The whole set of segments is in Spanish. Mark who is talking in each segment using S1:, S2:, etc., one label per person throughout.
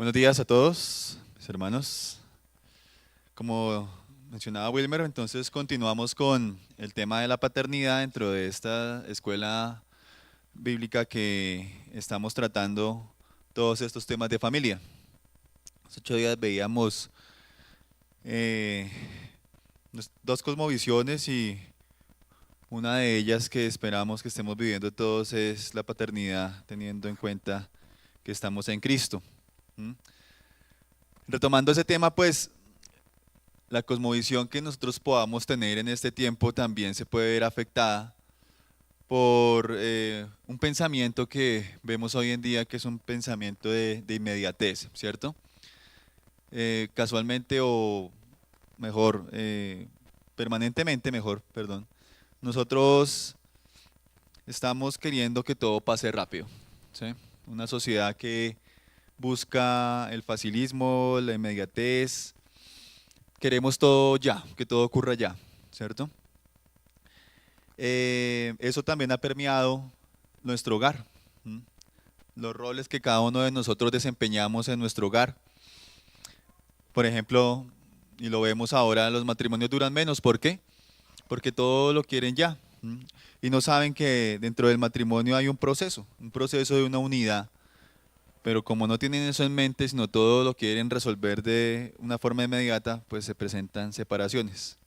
S1: Buenos días a todos, mis hermanos. Como mencionaba Wilmer, entonces continuamos con el tema de la paternidad dentro de esta escuela bíblica que estamos tratando todos estos temas de familia. Hace 8 días veíamos eh, dos cosmovisiones y una de ellas que esperamos que estemos viviendo todos es la paternidad, teniendo en cuenta que estamos en Cristo. ¿Mm? Retomando ese tema, pues la cosmovisión que nosotros podamos tener en este tiempo también se puede ver afectada por un pensamiento que vemos hoy en día, que es un pensamiento de inmediatez, ¿cierto? Casualmente o mejor, permanentemente mejor, perdón. Nosotros estamos queriendo que todo pase rápido, ¿sí? Una sociedad que busca el facilismo, la inmediatez. Queremos todo ya, que todo ocurra ya, ¿cierto? Eso también ha permeado nuestro hogar, ¿m? Los roles que cada uno de nosotros desempeñamos en nuestro hogar. Por ejemplo, y lo vemos ahora, los matrimonios duran menos. ¿Por qué? Porque todo lo quieren ya. ¿M? Y no saben que dentro del matrimonio hay un proceso de una unidad. Pero como no tienen eso en mente, sino todo lo quieren resolver de una forma inmediata, pues se presentan separaciones.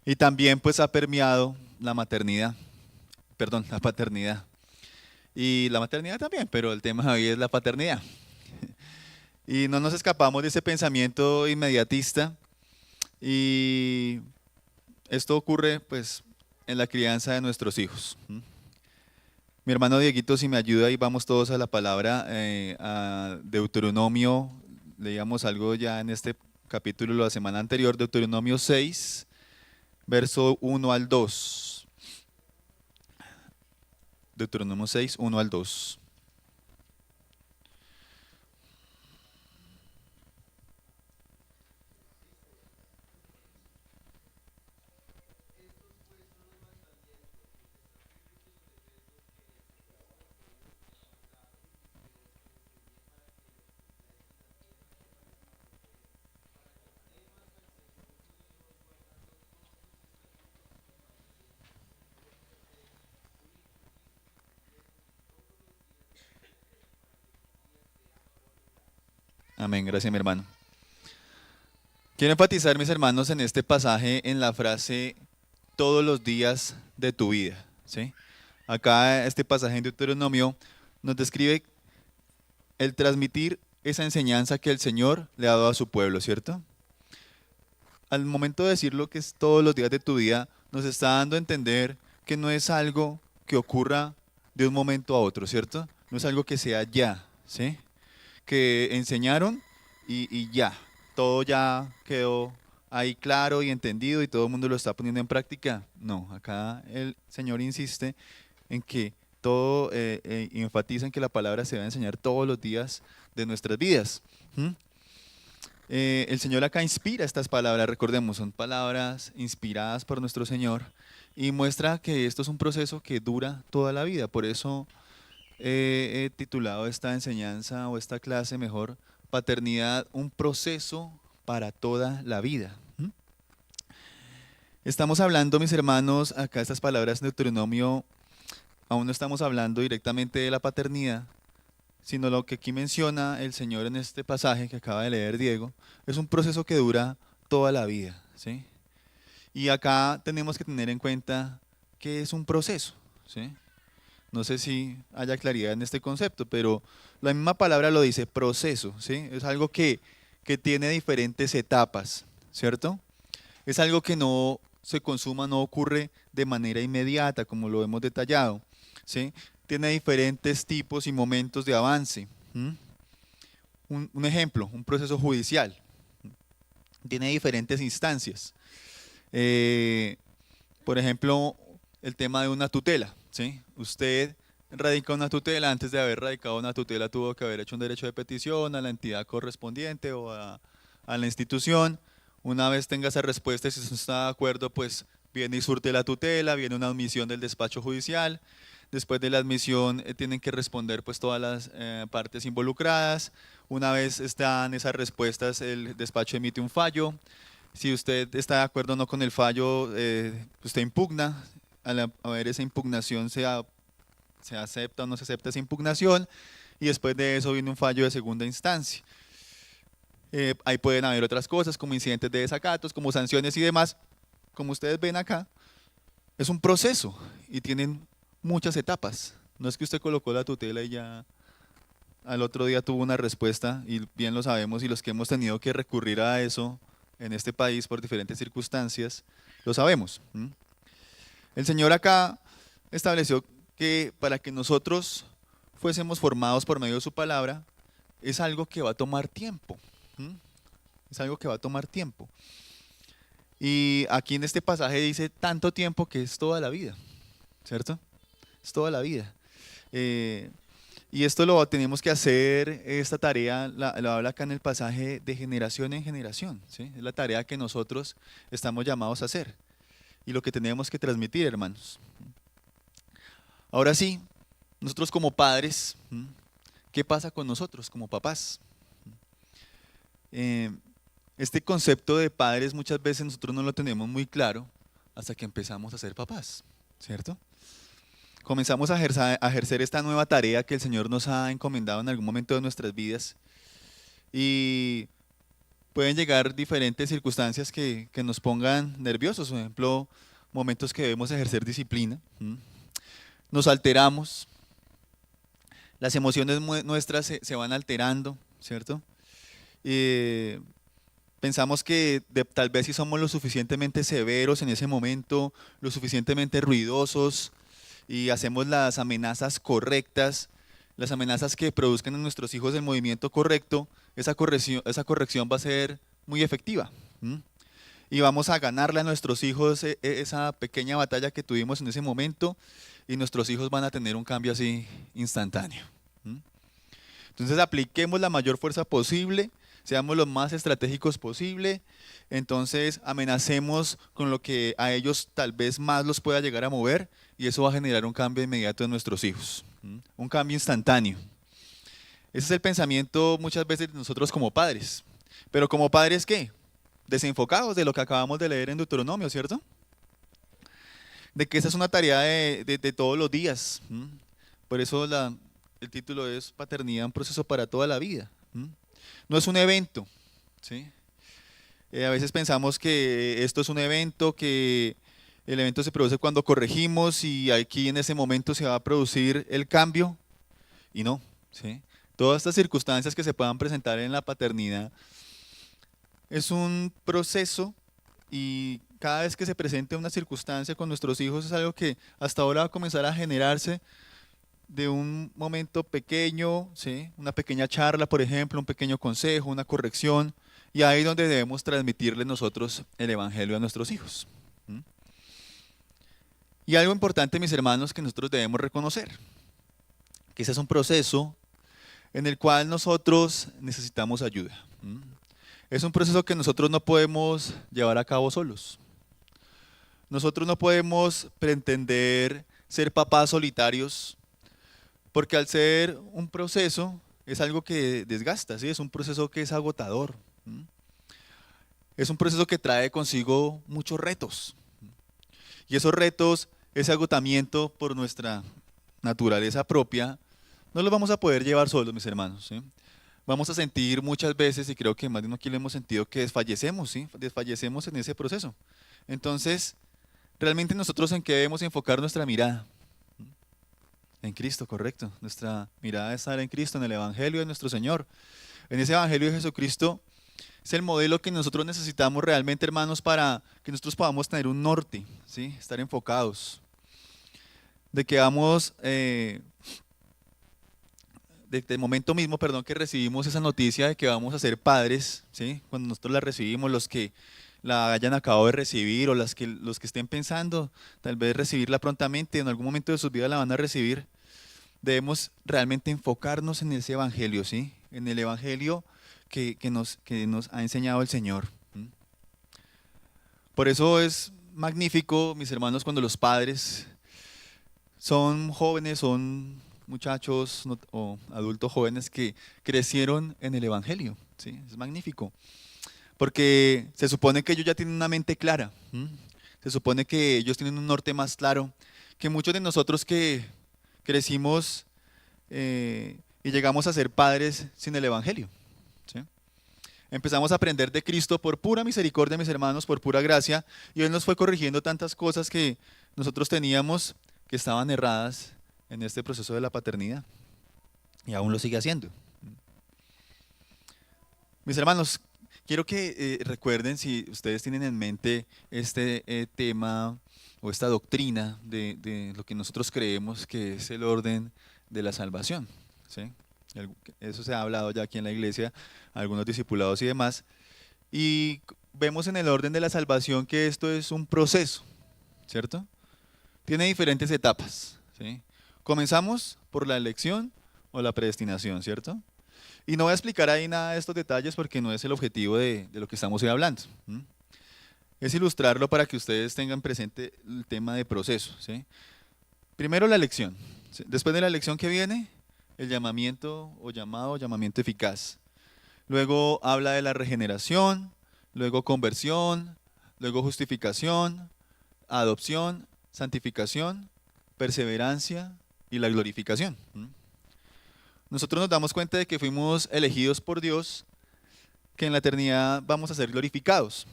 S1: Y también pues ha permeado la maternidad, perdón, la paternidad. Y la maternidad también, pero el tema de hoy es la paternidad. Y no nos escapamos de ese pensamiento inmediatista y esto ocurre pues en la crianza de nuestros hijos. Mi hermano Dieguito, si me ayuda y vamos todos a la palabra, a Deuteronomio, leíamos algo ya en este capítulo la semana anterior, Deuteronomio 6, verso 1 al 2. Deuteronomio 6, 1 al 2. Amén, gracias mi hermano. Quiero enfatizar, mis hermanos, en este pasaje, en la frase todos los días de tu vida, ¿sí? Acá este pasaje en Deuteronomio nos describe el transmitir esa enseñanza que el Señor le ha dado a su pueblo, ¿cierto? Al momento de decir lo que es todos los días de tu vida, nos está dando a entender que no es algo que ocurra de un momento a otro, ¿cierto? No es algo que sea ya, ¿sí? Que enseñaron y ya, todo ya quedó ahí claro y entendido y todo el mundo lo está poniendo en práctica. No, acá el Señor insiste en que todo, y enfatiza en que la palabra se va a enseñar todos los días de nuestras vidas. ¿Mm? El Señor acá inspira estas palabras, recordemos, son palabras inspiradas por nuestro Señor y muestra que esto es un proceso que dura toda la vida. Por eso he titulado esta enseñanza o esta clase mejor, Paternidad, un proceso para toda la vida. ¿Mm? Estamos hablando, mis hermanos, acá estas palabras de Deuteronomio, aún no estamos hablando directamente de la paternidad, sino lo que aquí menciona el Señor en este pasaje que acaba de leer Diego, es un proceso que dura toda la vida, ¿sí? Y acá tenemos que tener en cuenta que es un proceso, ¿sí? No sé si haya claridad en este concepto, pero la misma palabra lo dice, proceso, ¿sí? Es algo que tiene diferentes etapas, ¿cierto? Es algo que no se consuma, no ocurre de manera inmediata, como lo hemos detallado, ¿sí? Tiene diferentes tipos y momentos de avance. ¿M? Un ejemplo, un proceso judicial, tiene diferentes instancias. Eh, por ejemplo, el tema de una tutela, ¿sí? Usted radica una tutela, antes de haber radicado una tutela tuvo que haber hecho un derecho de petición a la entidad correspondiente o a la institución. Una vez tenga esa respuesta, si usted está de acuerdo, pues viene y surte la tutela, viene una admisión del despacho judicial. Después de la admisión tienen que responder pues todas las partes involucradas. Una vez están esas respuestas, el despacho emite un fallo. Si usted está de acuerdo o no con el fallo, usted impugna. Al haber esa impugnación, se acepta o no se acepta esa impugnación. Y después de eso viene un fallo de segunda instancia. Ahí pueden haber otras cosas como incidentes de desacatos, como sanciones y demás. Como ustedes ven acá, es un proceso y tienen muchas etapas. No es que usted colocó la tutela y ya al otro día tuvo una respuesta, y bien lo sabemos, y los que hemos tenido que recurrir a eso en este país por diferentes circunstancias, lo sabemos. El Señor acá estableció que para que nosotros fuésemos formados por medio de su palabra, es algo que va a tomar tiempo. Es algo que va a tomar tiempo. Y aquí en este pasaje dice tanto tiempo que es toda la vida, ¿cierto? Es toda la vida. Y esto lo tenemos que hacer, esta tarea lo habla acá en el pasaje de generación en generación, ¿sí? Es la tarea que nosotros estamos llamados a hacer y lo que tenemos que transmitir, hermanos. Ahora sí, nosotros como padres, ¿qué pasa con nosotros como papás? Este concepto de padres muchas veces nosotros no lo tenemos muy claro hasta que empezamos a ser papás, ¿cierto? Comenzamos a ejercer esta nueva tarea que el Señor nos ha encomendado en algún momento de nuestras vidas, y pueden llegar diferentes circunstancias que nos pongan nerviosos. Por ejemplo, momentos que debemos ejercer disciplina. Nos alteramos, las emociones nuestras se van alterando, ¿cierto? Pensamos que tal vez si somos lo suficientemente severos en ese momento, lo suficientemente ruidosos, y hacemos las amenazas correctas, las amenazas que produzcan en nuestros hijos el movimiento correcto, esa corrección va a ser muy efectiva. Y vamos a ganarle a nuestros hijos esa pequeña batalla que tuvimos en ese momento, y nuestros hijos van a tener un cambio así instantáneo. Entonces apliquemos la mayor fuerza posible, seamos lo más estratégicos posible. Entonces amenacemos con lo que a ellos tal vez más los pueda llegar a mover, y eso va a generar un cambio inmediato en nuestros hijos, un cambio instantáneo. Ese es el pensamiento muchas veces de nosotros como padres. Pero como padres, ¿qué? Desenfocados de lo que acabamos de leer en Deuteronomio, ¿cierto? De que esa es una tarea de todos los días. Por eso el título es Paternidad, un proceso para toda la vida. No es un evento, ¿sí? A veces pensamos que esto es un evento, que el evento se produce cuando corregimos y aquí en ese momento se va a producir el cambio, y no, ¿sí? Todas estas circunstancias que se puedan presentar en la paternidad es un proceso, y cada vez que se presente una circunstancia con nuestros hijos es algo que hasta ahora va a comenzar a generarse de un momento pequeño, ¿sí? Una pequeña charla, por ejemplo, un pequeño consejo, una corrección, y ahí es donde debemos transmitirle nosotros el Evangelio a nuestros hijos. Y algo importante, mis hermanos, que nosotros debemos reconocer, que ese es un proceso en el cual nosotros necesitamos ayuda. Es un proceso que nosotros no podemos llevar a cabo solos. Nosotros no podemos pretender ser papás solitarios, porque al ser un proceso es algo que desgasta, ¿sí? Es un proceso que es agotador. Es un proceso que trae consigo muchos retos. Y esos retos, ese agotamiento por nuestra naturaleza propia, no los vamos a poder llevar solos, mis hermanos, ¿sí? Vamos a sentir muchas veces, y creo que más de uno aquí lo hemos sentido, que desfallecemos, ¿sí? Desfallecemos en ese proceso. Entonces, realmente nosotros, ¿en qué debemos enfocar nuestra mirada? En Cristo, correcto. Nuestra mirada debe estar en Cristo, en el Evangelio de nuestro Señor. En ese Evangelio de Jesucristo es el modelo que nosotros necesitamos realmente, hermanos, para que nosotros podamos tener un norte, ¿sí? Estar enfocados. De que vamos, desde el momento mismo, perdón, que recibimos esa noticia de que vamos a ser padres, ¿sí? Cuando nosotros la recibimos, los que la hayan acabado de recibir, o los que estén pensando tal vez recibirla prontamente, en algún momento de sus vidas la van a recibir, debemos realmente enfocarnos en ese Evangelio, ¿sí? En el Evangelio que nos ha enseñado el Señor. Por eso es magnífico, mis hermanos, cuando los padres son jóvenes, son muchachos o adultos jóvenes que crecieron en el Evangelio. ¿Sí? Es magnífico, porque se supone que ellos ya tienen una mente clara. Se supone que ellos tienen un norte más claro que muchos de nosotros que crecimos y llegamos a ser padres sin el Evangelio. ¿Sí? Empezamos a aprender de Cristo por pura misericordia, mis hermanos, por pura gracia, y Él nos fue corrigiendo tantas cosas que nosotros teníamos que estaban erradas en este proceso de la paternidad, y aún lo sigue haciendo. Mis hermanos, quiero que recuerden, si ustedes tienen en mente este tema o esta doctrina de lo que nosotros creemos que es el orden de la salvación. ¿Sí? Eso se ha hablado ya aquí en la iglesia, algunos discipulados y demás. Y vemos en el orden de la salvación que esto es un proceso, ¿cierto? Tiene diferentes etapas. ¿Sí? Comenzamos por la elección o la predestinación, ¿cierto? Y no voy a explicar ahí nada de estos detalles porque no es el objetivo de lo que estamos hoy hablando. Es ilustrarlo para que ustedes tengan presente el tema de proceso. ¿Sí? Primero la elección. ¿Sí? Después de la elección que viene, el llamamiento o llamamiento eficaz. Luego habla de la regeneración, luego conversión, luego justificación, adopción, santificación, perseverancia y la glorificación. Nosotros nos damos cuenta de que fuimos elegidos por Dios, que en la eternidad vamos a ser glorificados.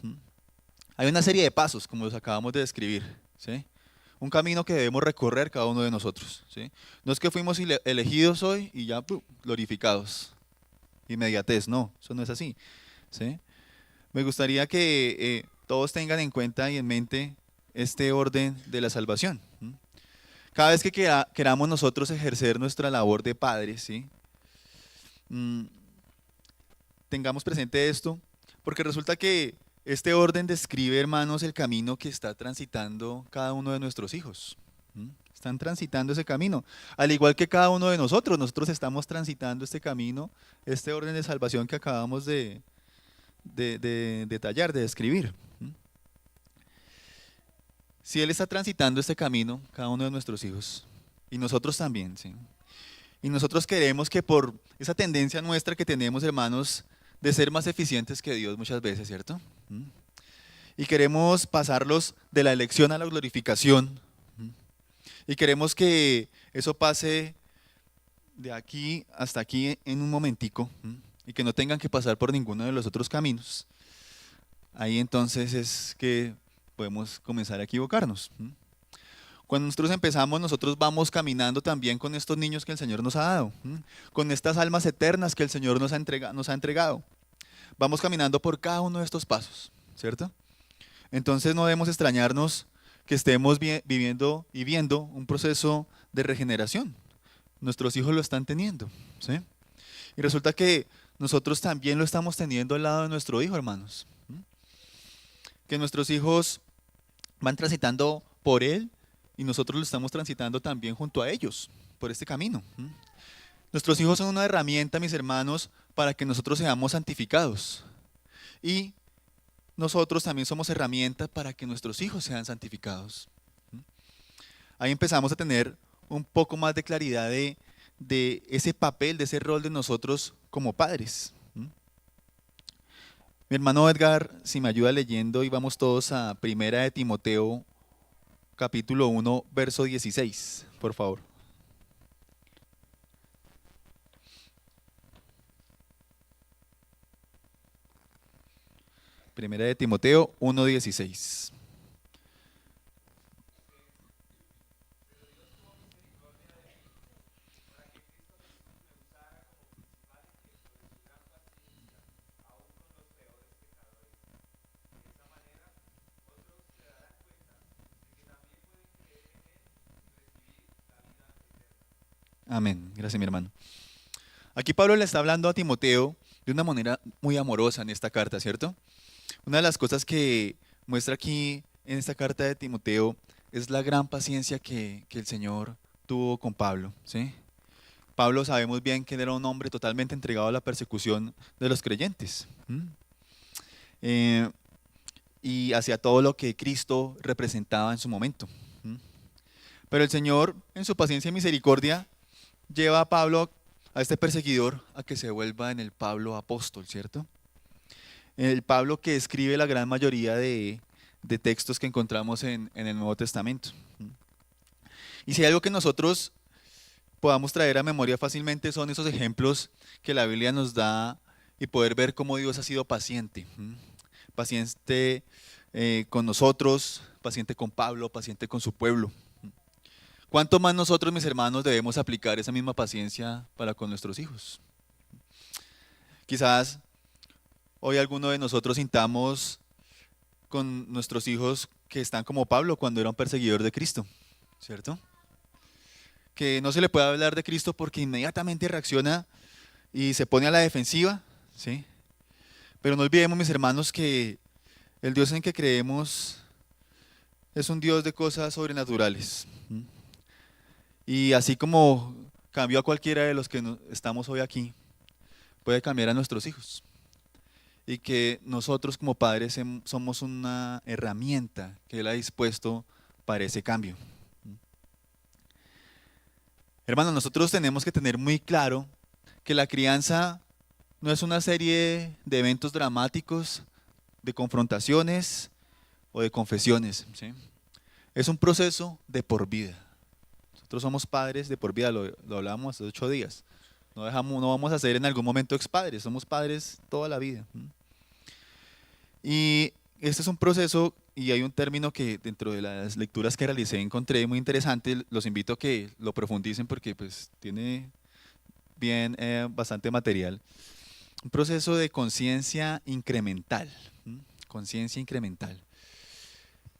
S1: Hay una serie de pasos, como los acabamos de describir, ¿sí? Un camino que debemos recorrer cada uno de nosotros, ¿sí? No es que fuimos elegidos hoy y ya glorificados. Inmediatez, no, eso no es así, ¿sí? Me gustaría que todos tengan en cuenta y en mente este orden de la salvación. Cada vez que queramos nosotros ejercer nuestra labor de padres, ¿sí? Tengamos presente esto, porque resulta que este orden describe, hermanos, el camino que está transitando cada uno de nuestros hijos. Están transitando ese camino, al igual que cada uno de nosotros. Nosotros estamos transitando este camino, este orden de salvación que acabamos de detallar, de describir. Si Él está transitando este camino, cada uno de nuestros hijos, y nosotros también, ¿sí? Y nosotros queremos que por esa tendencia nuestra que tenemos, hermanos, de ser más eficientes que Dios muchas veces, ¿cierto? Y queremos pasarlos de la elección a la glorificación. Y queremos que eso pase de aquí hasta aquí en un momentico, y que no tengan que pasar por ninguno de los otros caminos. Ahí entonces es que podemos comenzar a equivocarnos. Cuando nosotros empezamos, nosotros vamos caminando también con estos niños que el Señor nos ha dado, con estas almas eternas que el Señor nos ha entregado. Vamos caminando por cada uno de estos pasos, ¿cierto? Entonces no debemos extrañarnos que estemos viviendo y viendo un proceso de regeneración. Nuestros hijos lo están teniendo, ¿sí? Y resulta que nosotros también lo estamos teniendo al lado de nuestro hijo, hermanos. Que nuestros hijos van transitando por él y nosotros lo estamos transitando también junto a ellos, por este camino. Nuestros hijos son una herramienta, mis hermanos, para que nosotros seamos santificados. Y nosotros también somos herramientas para que nuestros hijos sean santificados. Ahí empezamos a tener un poco más de claridad de ese papel, de ese rol de nosotros como padres. Mi hermano Edgar, si me ayuda leyendo, y vamos todos a Primera de Timoteo, capítulo 1, verso 16, por favor. Primera de Timoteo 1, 16. Amén. Gracias, mi hermano. Aquí Pablo le está hablando a Timoteo de una manera muy amorosa en esta carta, ¿cierto? Una de las cosas que muestra aquí en esta carta de Timoteo es la gran paciencia que el Señor tuvo con Pablo, ¿sí? Pablo sabemos bien que él era un hombre totalmente entregado a la persecución de los creyentes. Y hacia todo lo que Cristo representaba en su momento. Pero el Señor, en su paciencia y misericordia, lleva a Pablo, a este perseguidor, a que se vuelva en el Pablo apóstol, ¿cierto? El Pablo que escribe la gran mayoría de textos que encontramos en el Nuevo Testamento. Y si hay algo que nosotros podamos traer a memoria fácilmente son esos ejemplos que la Biblia nos da y poder ver cómo Dios ha sido paciente. Paciente con nosotros, paciente con Pablo, paciente con su pueblo. ¿Cuánto más nosotros, mis hermanos, debemos aplicar esa misma paciencia para con nuestros hijos? Quizás hoy alguno de nosotros sintamos con nuestros hijos que están como Pablo cuando era un perseguidor de Cristo, ¿cierto? Que no se le puede hablar de Cristo porque inmediatamente reacciona y se pone a la defensiva, ¿sí? Pero no olvidemos, mis hermanos, que el Dios en que creemos es un Dios de cosas sobrenaturales. Y así como cambió a cualquiera de los que estamos hoy aquí, puede cambiar a nuestros hijos. Y que nosotros como padres somos una herramienta que Él ha dispuesto para ese cambio. Hermanos, nosotros tenemos que tener muy claro que la crianza no es una serie de eventos dramáticos, de confrontaciones o de confesiones, ¿sí? Es un proceso de por vida. Nosotros somos padres de por vida, lo hablábamos hace 8 días. No vamos a ser en algún momento expadres, somos padres toda la vida. Y este es un proceso y hay un término que dentro de las lecturas que realicé encontré muy interesante. Los invito a que lo profundicen porque pues tiene bien bastante material. Un proceso de conciencia incremental. Conciencia incremental.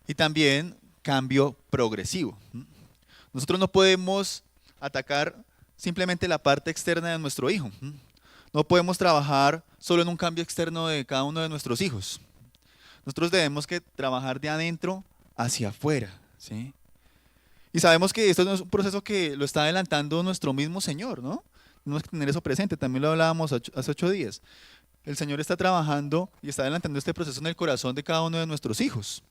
S1: Y también cambio progresivo. Nosotros no podemos atacar simplemente la parte externa de nuestro hijo. No podemos trabajar solo en un cambio externo de cada uno de nuestros hijos. Nosotros debemos que trabajar de adentro hacia afuera, ¿sí? Y sabemos que esto no es un proceso que lo está adelantando nuestro mismo Señor, ¿no? Tenemos que tener eso presente, también lo hablábamos hace 8 días. El Señor está trabajando y está adelantando este proceso en el corazón de cada uno de nuestros hijos.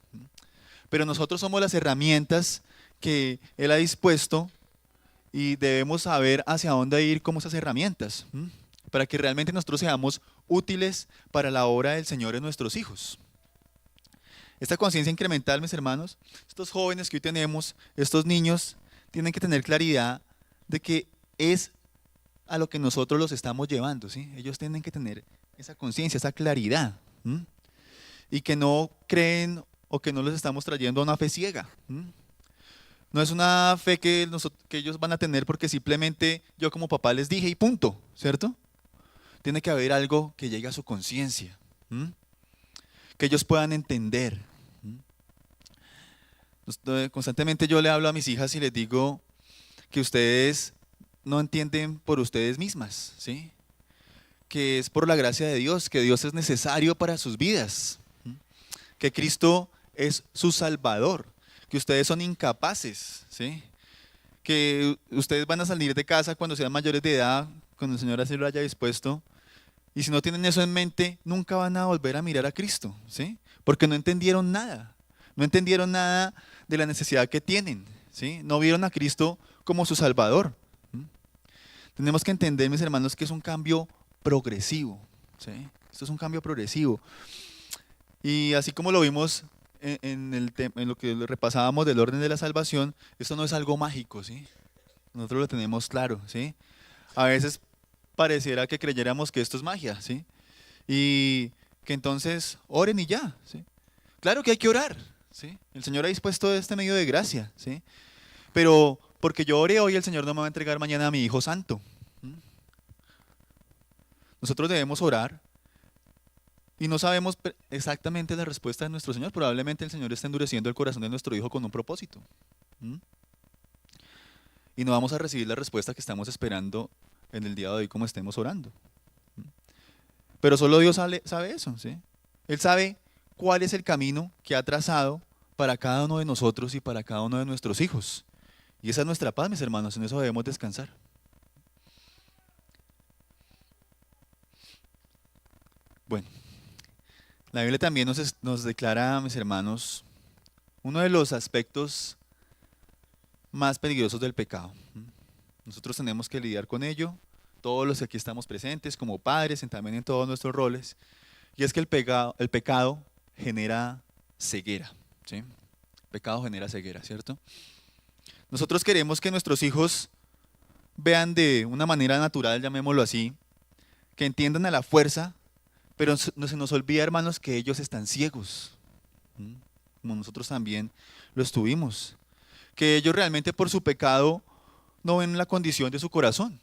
S1: Pero nosotros somos las herramientas que Él ha dispuesto y debemos saber hacia dónde ir como esas herramientas, para que realmente nosotros seamos útiles para la obra del Señor en nuestros hijos. Esta conciencia incremental, mis hermanos, estos jóvenes que hoy tenemos, estos niños, tienen que tener claridad de que es a lo que nosotros los estamos llevando, ¿sí? Ellos tienen que tener esa conciencia, esa claridad, y que no creen o que no los estamos trayendo a una fe ciega. No es una fe que ellos van a tener porque simplemente yo como papá les dije y punto, ¿cierto? Tiene que haber algo que llegue a su conciencia, que ellos puedan entender. Constantemente yo le hablo a mis hijas y les digo que ustedes no entienden por ustedes mismas, ¿sí? Que es por la gracia de Dios, que Dios es necesario para sus vidas, que Cristo es su Salvador, que ustedes son incapaces, ¿sí? Que ustedes van a salir de casa cuando sean mayores de edad, cuando el Señor así lo haya dispuesto, y si no tienen eso en mente, nunca van a volver a mirar a Cristo, ¿sí? Porque no entendieron nada de la necesidad que tienen, ¿sí? No vieron a Cristo como su Salvador. Tenemos que entender, mis hermanos, que es un cambio progresivo, ¿sí? Esto es un cambio progresivo. Y así como lo vimos en lo que repasábamos del orden de la salvación, esto no es algo mágico, ¿sí? Nosotros lo tenemos claro, ¿sí? A veces pareciera que creyéramos que esto es magia, ¿sí? Y que entonces oren y ya, ¿sí? Claro que hay que orar, ¿sí? El Señor ha dispuesto este medio de gracia, ¿sí? Pero porque yo ore hoy, el Señor no me va a entregar mañana a mi Hijo Santo. Nosotros debemos orar y no sabemos exactamente la respuesta de nuestro Señor. Probablemente el Señor está endureciendo el corazón de nuestro Hijo con un propósito. Y no vamos a recibir la respuesta que estamos esperando en el día de hoy como estemos orando. Pero solo Dios sabe eso, ¿sí? Él sabe cuál es el camino que ha trazado para cada uno de nosotros y para cada uno de nuestros hijos. Y esa es nuestra paz, mis hermanos, en eso debemos descansar. Bueno, la Biblia también nos declara, mis hermanos, uno de los aspectos más peligrosos del pecado. Nosotros tenemos que lidiar con ello, todos los que aquí estamos presentes, como padres, y también en todos nuestros roles. Y es que el pecado genera ceguera, ¿sí? El pecado genera ceguera, ¿cierto? Nosotros queremos que nuestros hijos vean de una manera natural, llamémoslo así, que entiendan a la fuerza, pero no se nos olvida, hermanos, que ellos están ciegos, como nosotros también lo estuvimos. Que ellos realmente por su pecado no ven la condición de su corazón.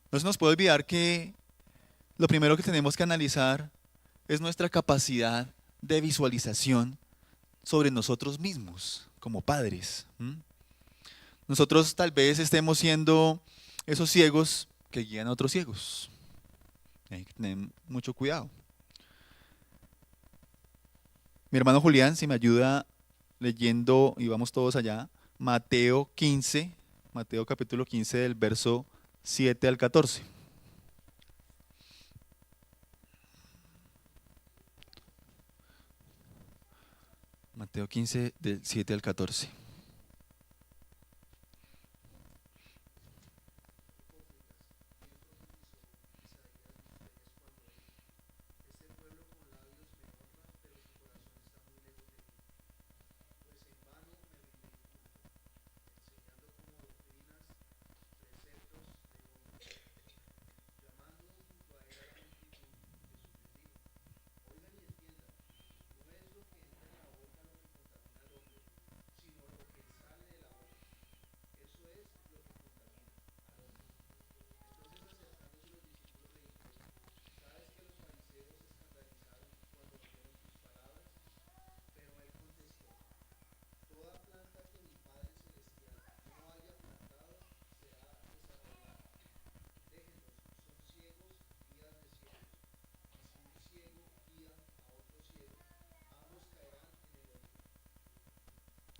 S1: No se nos puede olvidar que lo primero que tenemos que analizar es nuestra capacidad de visualización sobre nosotros mismos como padres. Nosotros tal vez estemos siendo esos ciegos que guían a otros ciegos. Hay que tener mucho cuidado. Mi hermano Julián, si me ayuda leyendo, y vamos todos allá, Mateo 15, Mateo capítulo 15 del verso 7 al 14. Mateo 15 del 7 al 14.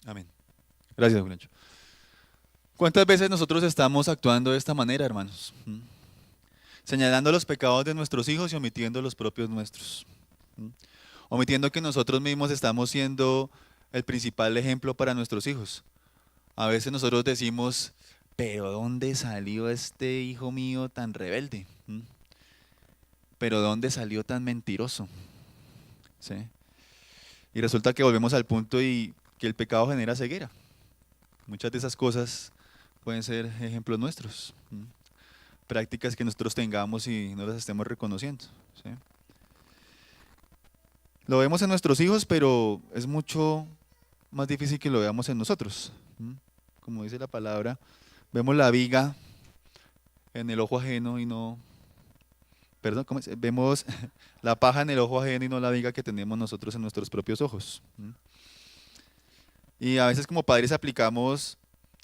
S1: Amén. Gracias, Julián. ¿Cuántas veces nosotros estamos actuando de esta manera, hermanos? Señalando los pecados de nuestros hijos y omitiendo los propios nuestros. Omitiendo que nosotros mismos estamos siendo el principal ejemplo para nuestros hijos. A veces nosotros decimos, pero ¿dónde salió este hijo mío tan rebelde? Pero ¿dónde salió tan mentiroso? ¿Sí? Y resulta que volvemos al punto y que el pecado genera ceguera. Muchas de esas cosas pueden ser ejemplos nuestros, prácticas que nosotros tengamos y no las estemos reconociendo. ¿Sí? Lo vemos en nuestros hijos, pero es mucho más difícil que lo veamos en nosotros. Como dice la palabra, vemos la viga en el ojo ajeno y no, perdón, ¿cómo es? Vemos la paja en el ojo ajeno y no la viga que tenemos nosotros en nuestros propios ojos. Y a veces como padres aplicamos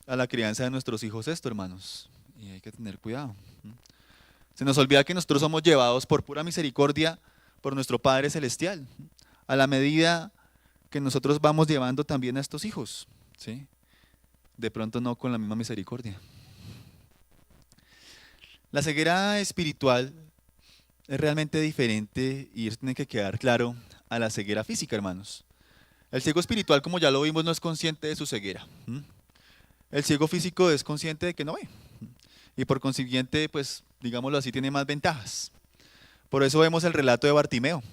S1: a la crianza de nuestros hijos esto, hermanos, y hay que tener cuidado. Se nos olvida que nosotros somos llevados por pura misericordia por nuestro Padre Celestial, a la medida que nosotros vamos llevando también a estos hijos, ¿sí? De pronto no con la misma misericordia. La ceguera espiritual es realmente diferente y eso tiene que quedar claro a la ceguera física, hermanos. El ciego espiritual, como ya lo vimos, no es consciente de su ceguera. El ciego físico es consciente de que no ve. Y por consiguiente, pues, digámoslo así, tiene más ventajas. Por eso vemos el relato de Bartimeo,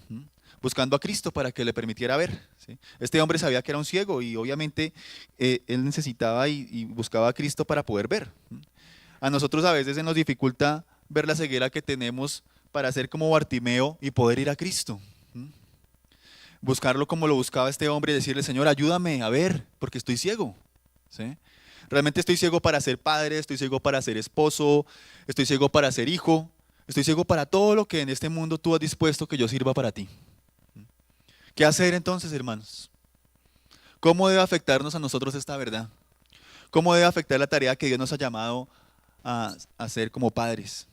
S1: buscando a Cristo para que le permitiera ver. ¿Sí? Este hombre sabía que era un ciego y obviamente él necesitaba y buscaba a Cristo para poder ver. A nosotros a veces se nos dificulta ver la ceguera que tenemos para ser como Bartimeo y poder ir a Cristo. Buscarlo como lo buscaba este hombre y decirle, Señor, ayúdame a ver, porque estoy ciego. ¿Sí? Realmente estoy ciego para ser padre, estoy ciego para ser esposo, estoy ciego para ser hijo, estoy ciego para todo lo que en este mundo tú has dispuesto que yo sirva para ti. ¿Qué hacer entonces, hermanos? ¿Cómo debe afectarnos a nosotros esta verdad? ¿Cómo debe afectar la tarea que Dios nos ha llamado a hacer como padres?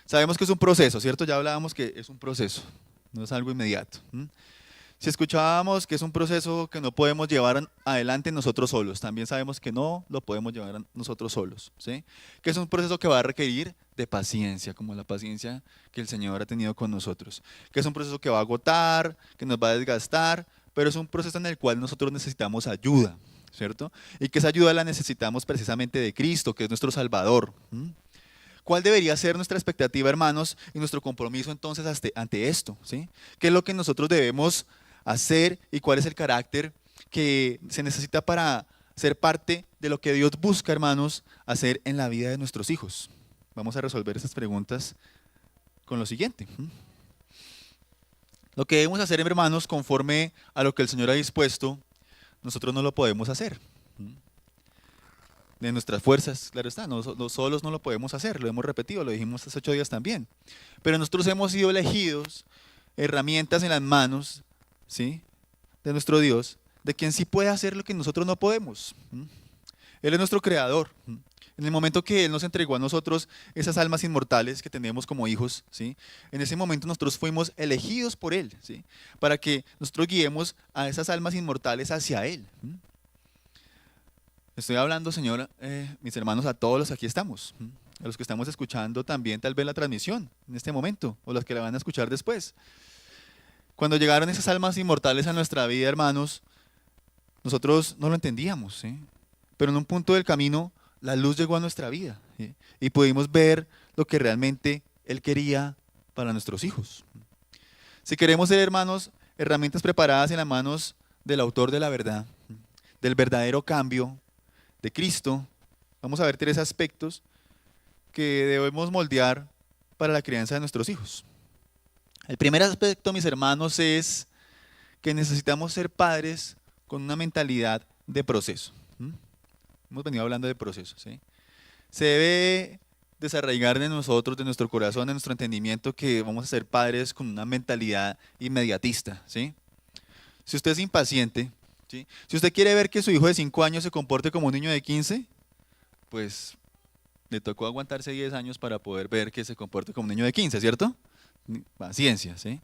S1: Sabemos que es un proceso, ¿cierto? Ya hablábamos que es un proceso, no es algo inmediato. Si escuchábamos que es un proceso que no podemos llevar adelante nosotros solos, también sabemos que no lo podemos llevar nosotros solos, ¿sí? Que es un proceso que va a requerir de paciencia, como la paciencia que el Señor ha tenido con nosotros. Que es un proceso que va a agotar, que nos va a desgastar, pero es un proceso en el cual nosotros necesitamos ayuda. ¿cierto? Y que esa ayuda la necesitamos precisamente de Cristo, que es nuestro Salvador. ¿Cuál debería ser nuestra expectativa, hermanos, y nuestro compromiso entonces ante esto? ¿Sí? ¿Qué es lo que nosotros debemos hacer y cuál es el carácter que se necesita para ser parte de lo que Dios busca, hermanos, hacer en la vida de nuestros hijos? Vamos a resolver esas preguntas con lo siguiente. Lo que debemos hacer, hermanos, conforme a lo que el Señor ha dispuesto, nosotros no lo podemos hacer. De nuestras fuerzas, claro está, solos no lo podemos hacer, lo hemos repetido, lo dijimos hace 8 días también. Pero nosotros hemos sido elegidos, herramientas en las manos, ¿sí?, de nuestro Dios, de quien sí puede hacer lo que nosotros no podemos. Él es nuestro creador. En el momento que Él nos entregó a nosotros esas almas inmortales que tenemos como hijos, ¿sí?, en ese momento nosotros fuimos elegidos por Él, ¿sí?, para que nosotros guiemos a esas almas inmortales hacia Él. Estoy hablando, Señor, mis hermanos, a todos los que aquí estamos, a los que estamos escuchando también tal vez la transmisión en este momento, o los que la van a escuchar después. Cuando llegaron esas almas inmortales a nuestra vida, hermanos, nosotros no lo entendíamos, ¿sí?, pero en un punto del camino la luz llegó a nuestra vida, ¿sí?, y pudimos ver lo que realmente Él quería para nuestros hijos. Si queremos ser, hermanos, herramientas preparadas en las manos del autor de la verdad, del verdadero cambio, de Cristo, vamos a ver 3 aspectos que debemos moldear para la crianza de nuestros hijos. El primer aspecto, mis hermanos, es que necesitamos ser padres con una mentalidad de proceso. Hemos venido hablando de proceso, ¿sí? Se debe desarraigar de nosotros, de nuestro corazón, de nuestro entendimiento, que vamos a ser padres con una mentalidad inmediatista, ¿sí? Si usted es impaciente, ¿sí?, si usted quiere ver que su hijo de 5 años se comporte como un niño de 15, pues le tocó aguantarse 10 años para poder ver que se comporte como un niño de 15, ¿cierto? Paciencia, ¿sí?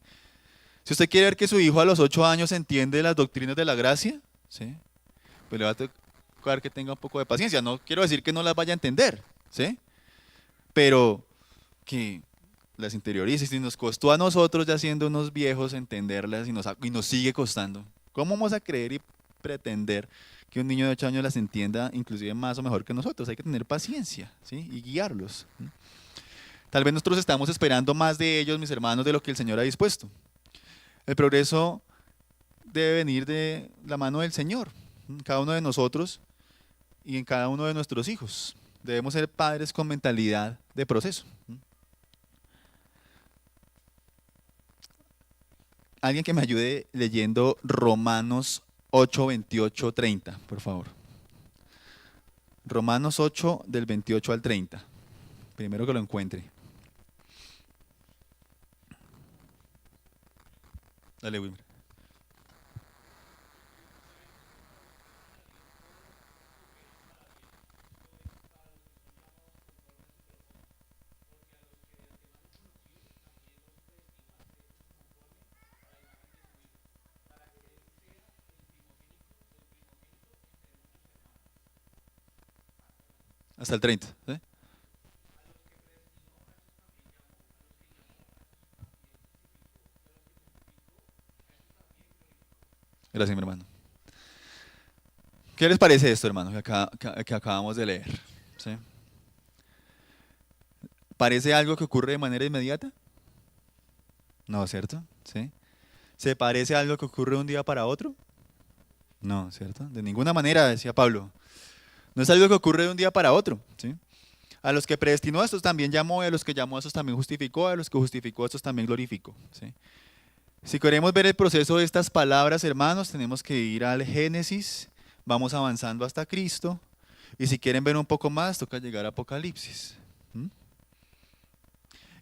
S1: Si usted quiere ver que su hijo a los 8 años entiende las doctrinas de la gracia, ¿sí?, pues le va a tocar que tenga un poco de paciencia. No quiero decir que no las vaya a entender, ¿sí?, pero que las interiorice. Y nos costó a nosotros, ya siendo unos viejos, entenderlas y nos sigue costando. ¿Cómo vamos a creer y pretender que un niño de 8 años las entienda inclusive más o mejor que nosotros? Hay que tener paciencia, ¿sí?, y guiarlos. Tal vez nosotros estamos esperando más de ellos, mis hermanos, de lo que el Señor ha dispuesto. El progreso debe venir de la mano del Señor, en cada uno de nosotros y en cada uno de nuestros hijos. Debemos ser padres con mentalidad de proceso. Alguien que me ayude leyendo Romanos 8, 28, 30, por favor. Romanos 8, del 28 al 30. Primero que lo encuentre. Dale, Wilmer. Hasta el 30. ¿Sí? Gracias, mi hermano. ¿Qué les parece esto, hermano, que acabamos de leer? ¿Sí? ¿Parece algo que ocurre de manera inmediata? No, ¿cierto? ¿Sí? ¿Se parece a algo que ocurre de un día para otro? No, ¿cierto? De ninguna manera, decía Pablo. No es algo que ocurre de un día para otro, ¿sí? A los que predestinó a estos también llamó, y a los que llamó a estos también justificó, a los que justificó a estos también glorificó, ¿sí? Si queremos ver el proceso de estas palabras, hermanos, tenemos que ir al Génesis, vamos avanzando hasta Cristo, y si quieren ver un poco más, toca llegar a Apocalipsis.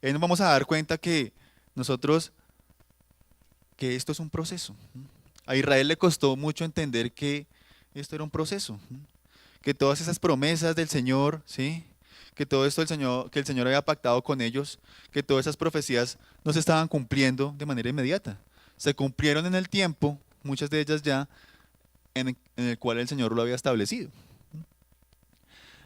S1: Ahí nos vamos a dar cuenta que nosotros, que esto es un proceso. A Israel le costó mucho entender que esto era un proceso, que todas esas promesas del Señor, ¿sí?, que todo esto que el Señor había pactado con ellos, que todas esas profecías no se estaban cumpliendo de manera inmediata. Se cumplieron en el tiempo, muchas de ellas ya, en el cual el Señor lo había establecido.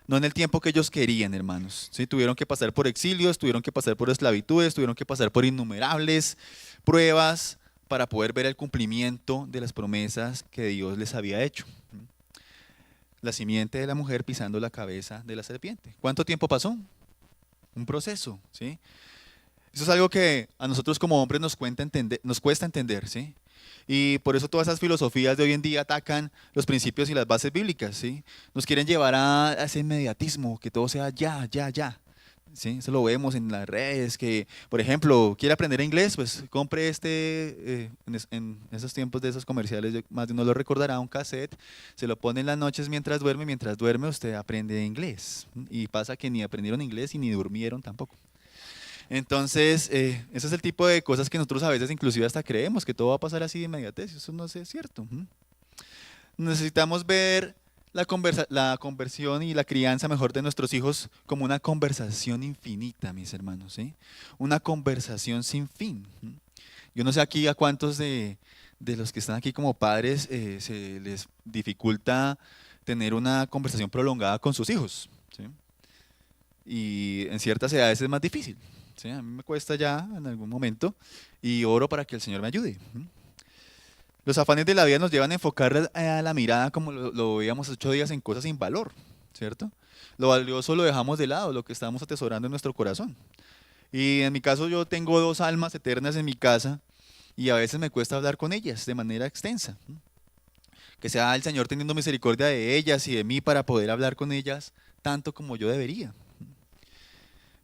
S1: No en el tiempo que ellos querían, hermanos. ¿Sí? Tuvieron que pasar por exilios, tuvieron que pasar por esclavitudes, tuvieron que pasar por innumerables pruebas para poder ver el cumplimiento de las promesas que Dios les había hecho. la simiente de la mujer pisando la cabeza de la serpiente. ¿Cuánto tiempo pasó? Un proceso, ¿sí? Eso es algo que a nosotros como hombres nos cuesta entender, ¿sí? Y por eso todas esas filosofías de hoy en día atacan los principios y las bases bíblicas, ¿sí? Nos quieren llevar a ese inmediatismo, que todo sea ya, ya, ya. ¿Sí? Eso lo vemos en las redes, que, por ejemplo, quiere aprender inglés, pues compre en esos tiempos de esos comerciales, más de uno lo recordará, un cassette, se lo pone en las noches mientras duerme usted aprende inglés. Y pasa que ni aprendieron inglés y ni durmieron tampoco. Entonces, ese es el tipo de cosas que nosotros a veces inclusive hasta creemos que todo va a pasar así de inmediatez, eso no es cierto. Necesitamos ver la conversión y la crianza mejor de nuestros hijos como una conversación infinita, mis hermanos, ¿sí? Una conversación sin fin. Yo no sé aquí a cuántos de los que están aquí como padres se les dificulta tener una conversación prolongada con sus hijos, ¿sí? Y en ciertas edades es más difícil, ¿sí? A mí me cuesta ya en algún momento y oro para que el Señor me ayude. Los afanes de la vida nos llevan a enfocar a la mirada, como lo veíamos 8 días, en cosas sin valor, ¿cierto? Lo valioso lo dejamos de lado, lo que estamos atesorando en nuestro corazón. Y en mi caso yo tengo 2 almas eternas en mi casa y a veces me cuesta hablar con ellas de manera extensa. Que sea el Señor teniendo misericordia de ellas y de mí para poder hablar con ellas tanto como yo debería.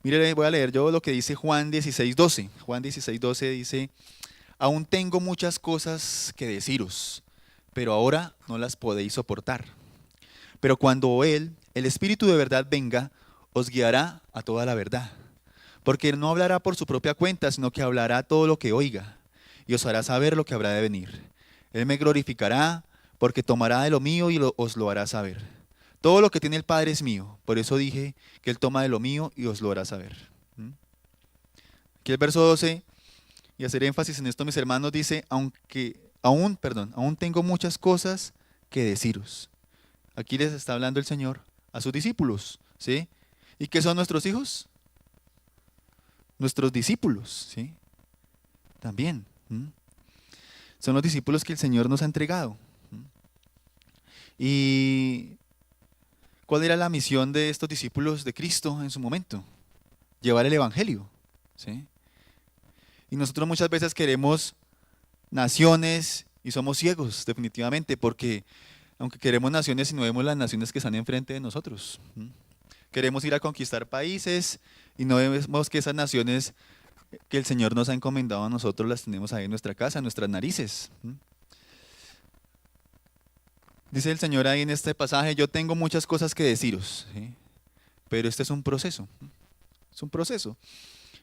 S1: Mire, voy a leer yo lo que dice Juan 16:12. Juan 16:12 dice: aún tengo muchas cosas que deciros, pero ahora no las podéis soportar. Pero cuando Él, el Espíritu de verdad, venga, os guiará a toda la verdad. Porque Él no hablará por su propia cuenta, sino que hablará todo lo que oiga, y os hará saber lo que habrá de venir. Él me glorificará, porque tomará de lo mío y os lo hará saber. Todo lo que tiene el Padre es mío, por eso dije que Él toma de lo mío y os lo hará saber. Aquí el verso 12. Y hacer énfasis en esto, mis hermanos, dice, aún tengo muchas cosas que deciros. Aquí les está hablando el Señor a sus discípulos, ¿sí? ¿Y qué son nuestros hijos? Nuestros discípulos, ¿sí? También. Son los discípulos que el Señor nos ha entregado. ¿Y cuál era la misión de estos discípulos de Cristo en su momento? Llevar el Evangelio, ¿sí? Y nosotros muchas veces queremos naciones y somos ciegos, definitivamente, porque aunque queremos naciones y no vemos las naciones que están enfrente de nosotros. Queremos ir a conquistar países y no vemos que esas naciones que el Señor nos ha encomendado a nosotros las tenemos ahí en nuestra casa, en nuestras narices. Dice el Señor ahí en este pasaje: yo tengo muchas cosas que deciros, ¿sí? Pero este es un proceso. Es un proceso.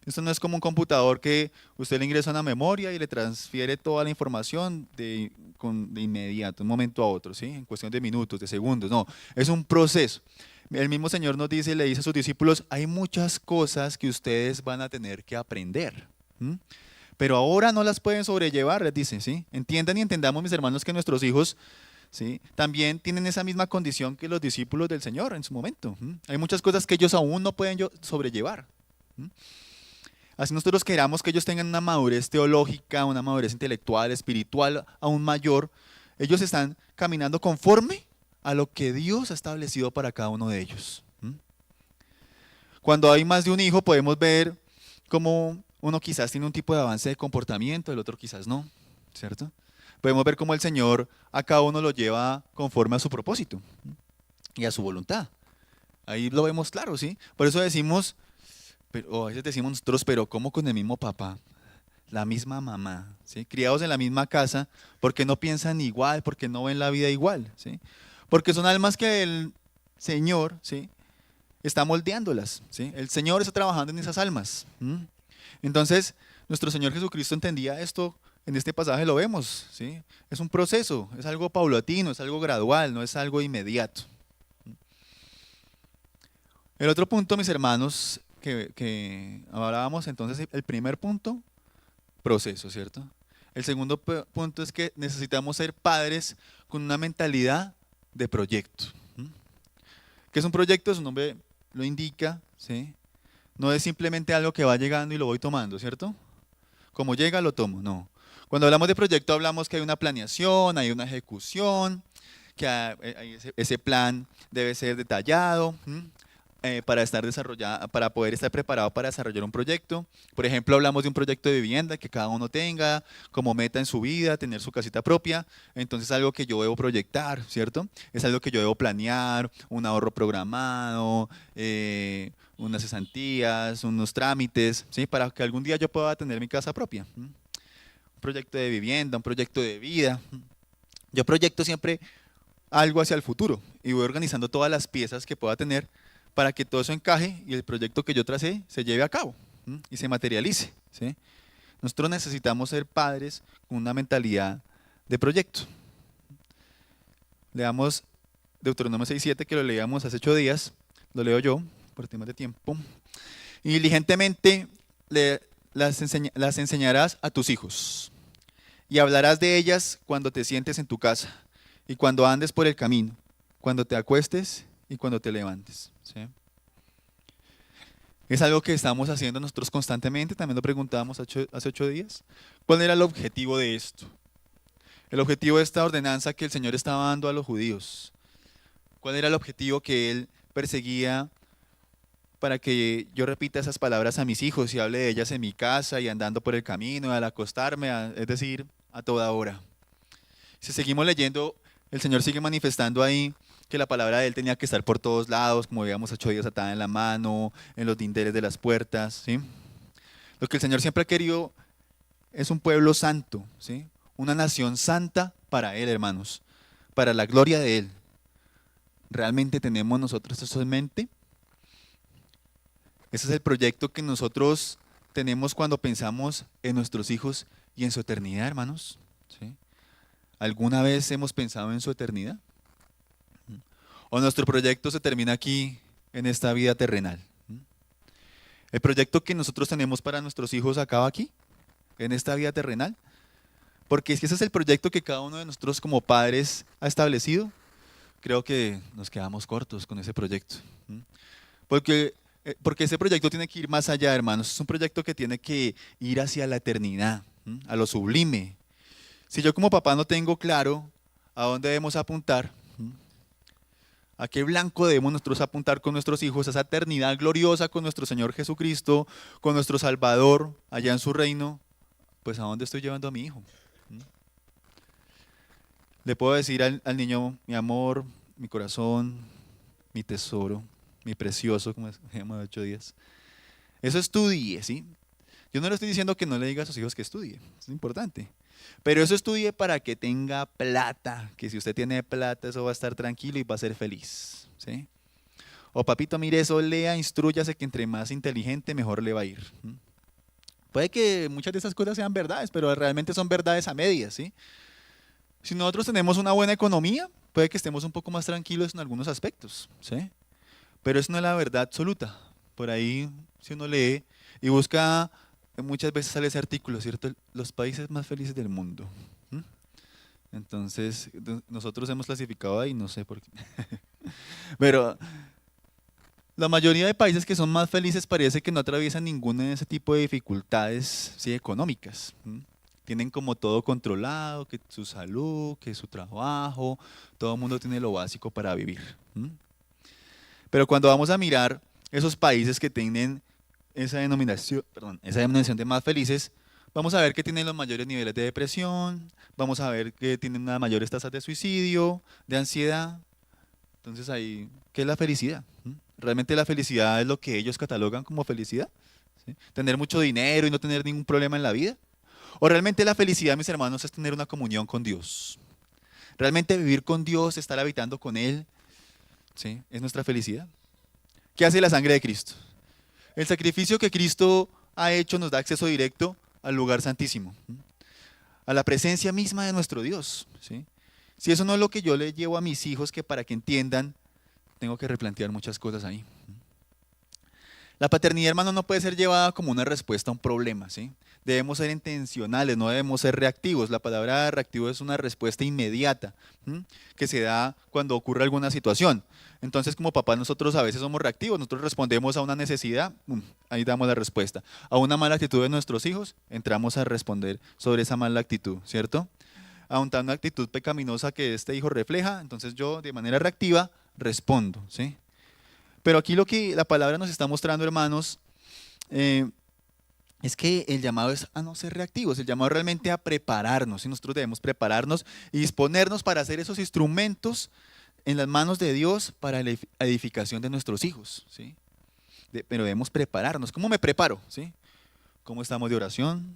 S1: Esto no es como un computador que usted le ingresa una memoria y le transfiere toda la información de inmediato, de un momento a otro, ¿sí? En cuestión de minutos, de segundos. No, es un proceso. El mismo Señor nos dice, le dice a sus discípulos: hay muchas cosas que ustedes van a tener que aprender, pero ahora no las pueden sobrellevar, les dice, ¿sí? Entiendan y entendamos, mis hermanos, que nuestros hijos, ¿sí?, también tienen esa misma condición que los discípulos del Señor en su momento. Hay muchas cosas que ellos aún no pueden sobrellevar. Así nosotros queramos que ellos tengan una madurez teológica, una madurez intelectual, espiritual aún mayor, ellos están caminando conforme a lo que Dios ha establecido para cada uno de ellos. Cuando hay más de un hijo podemos ver cómo uno quizás tiene un tipo de avance de comportamiento, el otro quizás no, ¿cierto? Podemos ver cómo el Señor a cada uno lo lleva conforme a su propósito y a su voluntad. Ahí lo vemos claro, ¿sí? Por eso decimos, a veces decimos nosotros, pero ¿cómo con el mismo papá? La misma mamá, ¿sí? Criados en la misma casa, porque no piensan igual, porque no ven la vida igual, ¿sí? Porque son almas que el Señor, ¿sí?, está moldeándolas, ¿sí? El Señor está trabajando en esas almas. Entonces, nuestro Señor Jesucristo entendía esto, en este pasaje lo vemos, ¿sí? Es un proceso, es algo paulatino, es algo gradual, no es algo inmediato. El otro punto, mis hermanos, que hablábamos entonces, el primer punto, proceso, ¿cierto? El segundo punto es que necesitamos ser padres con una mentalidad de proyecto. ¿Qué es un proyecto? Su nombre lo indica, ¿sí? No es simplemente algo que va llegando y lo voy tomando, ¿cierto? Como llega, lo tomo, no. Cuando hablamos de proyecto hablamos que hay una planeación, hay una ejecución, que ese plan debe ser detallado. Para estar desarrollada, para poder estar preparado para desarrollar un proyecto. Por ejemplo, hablamos de un proyecto de vivienda que cada uno tenga como meta en su vida, tener su casita propia. Entonces es algo que yo debo proyectar, ¿cierto? Es algo que yo debo planear, un ahorro programado, unas cesantías, unos trámites, ¿sí? Para que algún día yo pueda tener mi casa propia. Un proyecto de vivienda, un proyecto de vida. Yo proyecto siempre algo hacia el futuro y voy organizando todas las piezas que pueda tener para que todo eso encaje y el proyecto que yo tracé se lleve a cabo y se materialice, ¿sí? Nosotros necesitamos ser padres con una mentalidad de proyecto. Leamos Deuteronomio 6:7, que lo leíamos hace 8 días, lo leo yo por temas de tiempo. Y diligentemente las enseñarás a tus hijos y hablarás de ellas cuando te sientes en tu casa y cuando andes por el camino, cuando te acuestes y cuando te levantes. ¿Sí? Es algo que estamos haciendo nosotros constantemente, también lo preguntábamos hace 8 días. ¿Cuál era el objetivo de esto? El objetivo de esta ordenanza que el Señor estaba dando a los judíos. ¿Cuál era el objetivo que Él perseguía para que yo repita esas palabras a mis hijos y hable de ellas en mi casa y andando por el camino, al acostarme, es decir, a toda hora? Si seguimos leyendo, el Señor sigue manifestando ahí que la palabra de Él tenía que estar por todos lados, como veíamos 8 días atada en la mano, en los dinteles de las puertas, ¿sí? Lo que el Señor siempre ha querido es un pueblo santo, ¿sí? Una nación santa para Él, hermanos, para la gloria de Él. ¿Realmente tenemos nosotros eso en mente? Ese es el proyecto que nosotros tenemos cuando pensamos en nuestros hijos y en su eternidad, hermanos, ¿sí? ¿Alguna vez hemos pensado en su eternidad? ¿O nuestro proyecto se termina aquí en esta vida terrenal? ¿El proyecto que nosotros tenemos para nuestros hijos acaba aquí, en esta vida terrenal? Porque si ese es el proyecto que cada uno de nosotros como padres ha establecido, creo que nos quedamos cortos con ese proyecto. Porque ese proyecto tiene que ir más allá, hermanos. Es un proyecto que tiene que ir hacia la eternidad, a lo sublime. Si yo como papá no tengo claro a dónde debemos apuntar, a qué blanco debemos nosotros apuntar con nuestros hijos, a esa eternidad gloriosa con nuestro Señor Jesucristo, con nuestro Salvador allá en su reino, pues ¿a dónde estoy llevando a mi hijo? Le puedo decir al niño, mi amor, mi corazón, mi tesoro, mi precioso, como decíamos 8 días. Eso estudie, ¿sí? Yo no le estoy diciendo que no le diga a sus hijos que estudie, es importante. Pero eso estudie para que tenga plata, que si usted tiene plata, eso va a estar tranquilo y va a ser feliz, ¿sí? O papito, mire eso, lea, instrúyase que entre más inteligente, mejor le va a ir. Puede que muchas de esas cosas sean verdades, pero realmente son verdades a medias, ¿sí? Si nosotros tenemos una buena economía, puede que estemos un poco más tranquilos en algunos aspectos, ¿sí? Pero eso no es la verdad absoluta. Por ahí, si uno lee y busca, muchas veces sale ese artículo, ¿cierto? Los países más felices del mundo. Entonces, nosotros hemos clasificado ahí, no sé por qué. Pero la mayoría de países que son más felices parece que no atraviesan ninguna de ese tipo de dificultades, sí, económicas. Tienen como todo controlado, que su salud, que su trabajo, todo el mundo tiene lo básico para vivir. Pero cuando vamos a mirar esos países que tienen esa denominación de más felices, vamos a ver que tienen los mayores niveles de depresión, vamos a ver que tienen unas mayores tasas de suicidio, de ansiedad. Entonces ahí, ¿qué es la felicidad? ¿Realmente la felicidad es lo que ellos catalogan como felicidad? ¿Sí? ¿Tener mucho dinero y no tener ningún problema en la vida? ¿O realmente la felicidad, mis hermanos, es tener una comunión con Dios? ¿Realmente vivir con Dios, estar habitando con Él, ¿sí? ¿Es nuestra felicidad? ¿Qué hace la sangre de Cristo? El sacrificio que Cristo ha hecho nos da acceso directo al lugar santísimo, a la presencia misma de nuestro Dios, ¿sí? Si eso no es lo que yo le llevo a mis hijos, que para que entiendan, tengo que replantear muchas cosas ahí. La paternidad, hermano, no puede ser llevada como una respuesta a un problema, ¿sí? Debemos ser intencionales, no debemos ser reactivos. La palabra reactivo es una respuesta inmediata, que se da cuando ocurre alguna situación. Entonces, como papás, nosotros a veces somos reactivos, nosotros respondemos a una necesidad, ahí damos la respuesta. A una mala actitud de nuestros hijos, entramos a responder sobre esa mala actitud, ¿cierto? ante una actitud pecaminosa que este hijo refleja, entonces yo de manera reactiva respondo, ¿sí? Pero aquí lo que la palabra nos está mostrando, hermanos, eh, es que el llamado es a no ser reactivos, el llamado realmente a prepararnos, y nosotros debemos prepararnos y disponernos para hacer esos instrumentos en las manos de Dios para la edificación de nuestros hijos, ¿sí? Pero debemos prepararnos. ¿Cómo me preparo? ¿Sí? ¿Cómo estamos de oración?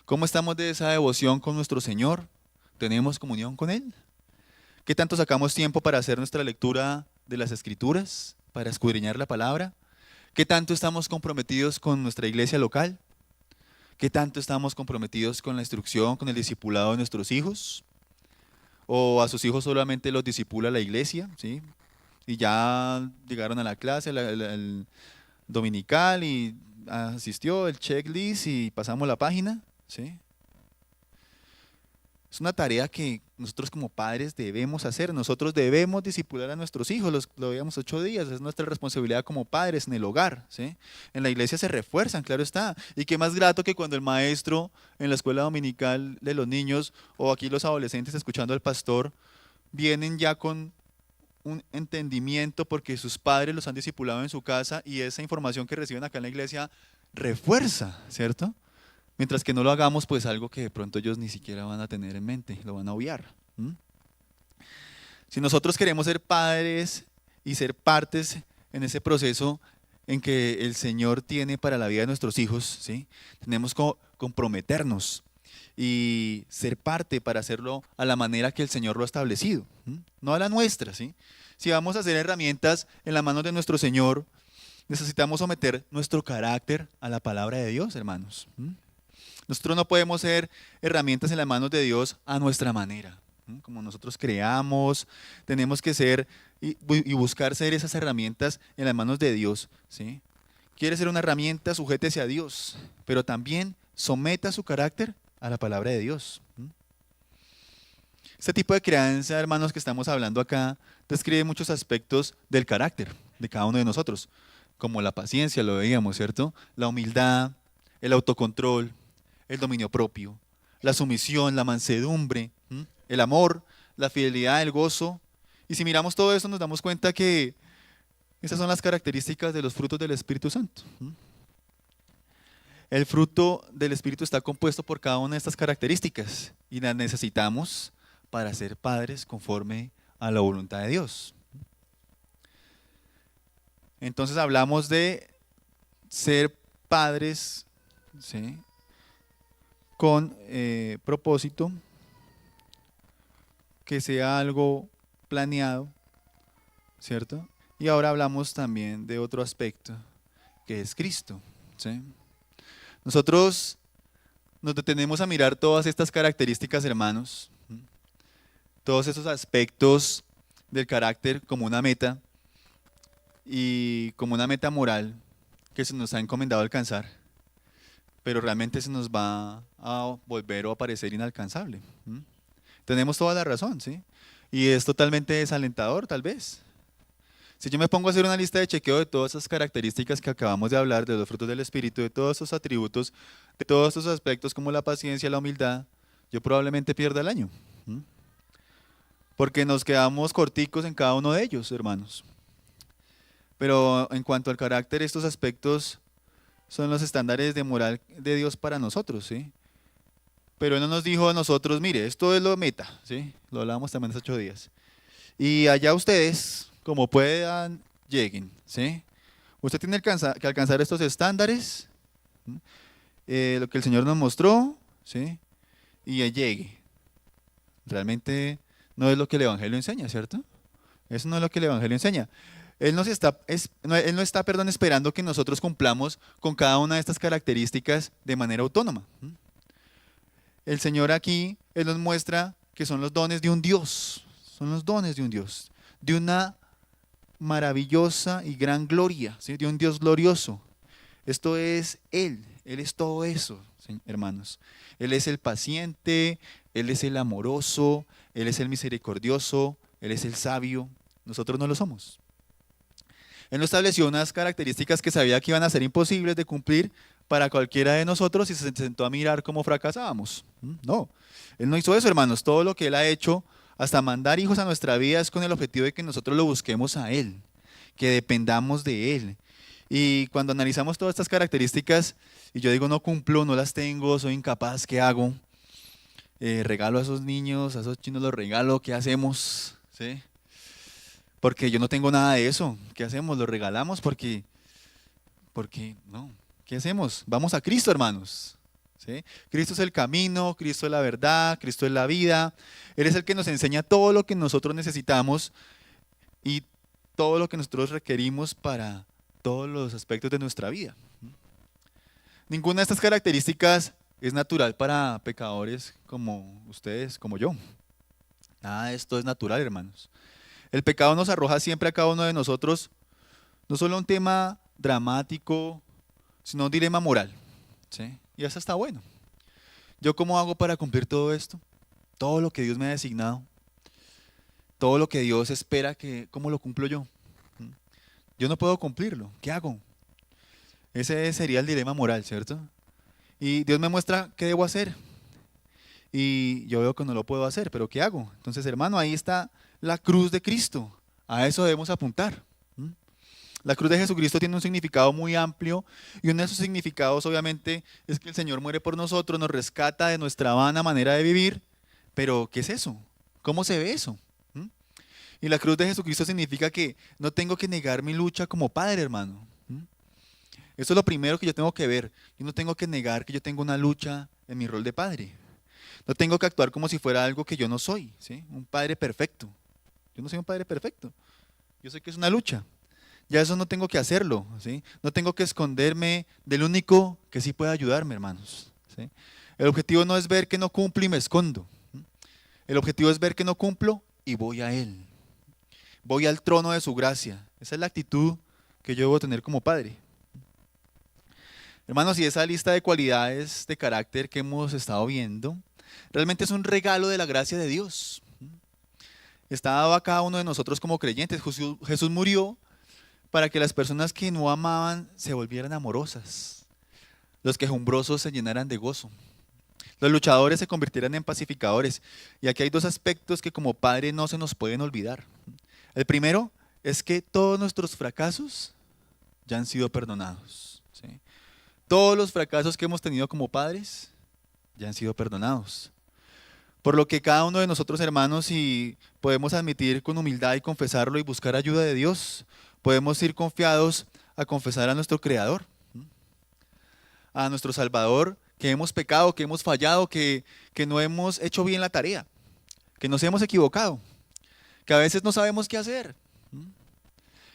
S1: ¿Cómo estamos de esa devoción con nuestro Señor? ¿Tenemos comunión con Él? ¿Qué tanto sacamos tiempo para hacer nuestra lectura de las Escrituras, para escudriñar la palabra? ¿Qué tanto estamos comprometidos con nuestra iglesia local? ¿Qué tanto estamos comprometidos con la instrucción, con el discipulado de nuestros hijos? ¿O a sus hijos solamente los discipula la iglesia? ¿Sí? Y ya llegaron a la clase, el dominical, y asistió el checklist y pasamos la página, ¿sí? Es una tarea que nosotros como padres debemos hacer. Nosotros debemos discipular a nuestros hijos, lo veíamos 8 días, es nuestra responsabilidad como padres en el hogar, ¿sí? En la iglesia se refuerzan, claro está. Y qué más grato que cuando el maestro en la escuela dominical de los niños o aquí los adolescentes escuchando al pastor vienen ya con un entendimiento porque sus padres los han discipulado en su casa y esa información que reciben acá en la iglesia refuerza, ¿cierto? Mientras que no lo hagamos, pues algo que de pronto ellos ni siquiera van a tener en mente, lo van a obviar. Si nosotros queremos ser padres y ser partes en ese proceso en que el Señor tiene para la vida de nuestros hijos, ¿sí? Tenemos que comprometernos y ser parte para hacerlo a la manera que el Señor lo ha establecido, no a la nuestra, ¿sí? Si vamos a hacer herramientas en las manos de nuestro Señor, necesitamos someter nuestro carácter a la palabra de Dios, hermanos. Nosotros no podemos ser herramientas en las manos de Dios a nuestra manera, como nosotros creamos. Tenemos que ser y buscar ser esas herramientas en las manos de Dios, ¿sí? Quiere ser una herramienta, sujétese a Dios, pero también someta su carácter a la palabra de Dios. Este tipo de crianza, hermanos, que estamos hablando acá, describe muchos aspectos del carácter de cada uno de nosotros, como la paciencia, lo veíamos, ¿cierto? La humildad, el autocontrol, el dominio propio, la sumisión, la mansedumbre, el amor, la fidelidad, el gozo. Y si miramos todo esto nos damos cuenta que esas son las características de los frutos del Espíritu Santo. El fruto del Espíritu está compuesto por cada una de estas características y las necesitamos para ser padres conforme a la voluntad de Dios. Entonces hablamos de ser padres, ¿sí?, con propósito, que sea algo planeado, ¿cierto? Y ahora hablamos también de otro aspecto, que es Cristo, ¿sí? Nosotros nos detenemos a mirar todas estas características, hermanos, todos esos aspectos del carácter como una meta y como una meta moral que se nos ha encomendado alcanzar, pero realmente se nos va a volver o a parecer inalcanzable. Tenemos toda la razón, ¿sí? Y es totalmente desalentador, tal vez. Si yo me pongo a hacer una lista de chequeo de todas esas características que acabamos de hablar, de los frutos del Espíritu, de todos esos atributos, de todos esos aspectos como la paciencia, la humildad, yo probablemente pierda el año. Porque nos quedamos corticos en cada uno de ellos, hermanos. Pero en cuanto al carácter, estos aspectos son los estándares de moral de Dios para nosotros, ¿sí? Pero Él no nos dijo a nosotros, mire, esto es lo meta, ¿sí? Lo hablábamos también hace 8 días. Y allá ustedes, como puedan, lleguen, ¿sí? Usted tiene que alcanzar estos estándares, lo que el Señor nos mostró, ¿sí? Y llegue. Realmente no es lo que el Evangelio enseña, ¿cierto? Eso no es lo que el Evangelio enseña. Él no está, esperando que nosotros cumplamos con cada una de estas características de manera autónoma. El Señor aquí, Él nos muestra que son los dones de un Dios, son los dones de un Dios, de una maravillosa y gran gloria, ¿sí?, de un Dios glorioso. Esto es Él es todo eso, ¿sí?, hermanos. Él es el paciente, Él es el amoroso, Él es el misericordioso, Él es el sabio. Nosotros no lo somos. Él nos estableció unas características que sabía que iban a ser imposibles de cumplir para cualquiera de nosotros y se sentó a mirar cómo fracasábamos. No, Él no hizo eso, hermanos. Todo lo que Él ha hecho, hasta mandar hijos a nuestra vida, es con el objetivo de que nosotros lo busquemos a Él, que dependamos de Él. Y cuando analizamos todas estas características, y yo digo no cumplo, no las tengo, soy incapaz, ¿qué hago? Regalo a esos niños, a esos chinos los regalo, ¿qué hacemos? ¿Sí? Porque yo no tengo nada de eso. ¿Qué hacemos? ¿Los regalamos? Porque no. ¿Qué hacemos? Vamos a Cristo, hermanos. ¿Sí? Cristo es el camino, Cristo es la verdad, Cristo es la vida. Él es el que nos enseña todo lo que nosotros necesitamos y todo lo que nosotros requerimos para todos los aspectos de nuestra vida. Ninguna de estas características es natural para pecadores como ustedes, como yo. Nada de esto es natural, hermanos. El pecado nos arroja siempre a cada uno de nosotros no solo un tema dramático, sino un dilema moral. ¿Sí? Y eso está bueno. ¿Yo cómo hago para cumplir todo esto? Todo lo que Dios me ha designado, todo lo que Dios espera, ¿cómo lo cumplo yo? Yo no puedo cumplirlo. ¿Qué hago? Ese sería el dilema moral, ¿cierto? Y Dios me muestra qué debo hacer. Y yo veo que no lo puedo hacer, pero ¿qué hago? Entonces, hermano, ahí está la cruz de Cristo. A eso debemos apuntar. La cruz de Jesucristo tiene un significado muy amplio y uno de sus significados obviamente es que el Señor muere por nosotros, nos rescata de nuestra vana manera de vivir. Pero, ¿qué es eso? ¿Cómo se ve eso? Y la cruz de Jesucristo significa que no tengo que negar mi lucha como padre, hermano. Eso es lo primero que yo tengo que ver. Yo no tengo que negar que yo tengo una lucha en mi rol de padre. No tengo que actuar como si fuera algo que yo no soy, ¿sí? Un padre perfecto. Yo no soy un padre perfecto. Yo sé que es una lucha. Ya eso no tengo que hacerlo, ¿sí? No tengo que esconderme del único que sí puede ayudarme, hermanos, ¿sí? El objetivo no es ver que no cumplo y me escondo. El objetivo es ver que no cumplo y voy a Él. Voy al trono de su gracia. Esa es la actitud que yo debo tener como padre. Hermanos, y esa lista de cualidades de carácter que hemos estado viendo, realmente es un regalo de la gracia de Dios. Está dado a cada uno de nosotros como creyentes. Jesús murió para que las personas que no amaban se volvieran amorosas, los quejumbrosos se llenaran de gozo, los luchadores se convirtieran en pacificadores. Y aquí hay dos aspectos que como padre no se nos pueden olvidar. El primero es que todos nuestros fracasos ya han sido perdonados, ¿sí? Todos los fracasos que hemos tenido como padres ya han sido perdonados. Por lo que cada uno de nosotros, hermanos, si podemos admitir con humildad y confesarlo y buscar ayuda de Dios, podemos ir confiados a confesar a nuestro Creador, a nuestro Salvador, que hemos pecado, que hemos fallado, que no hemos hecho bien la tarea, que nos hemos equivocado, que a veces no sabemos qué hacer,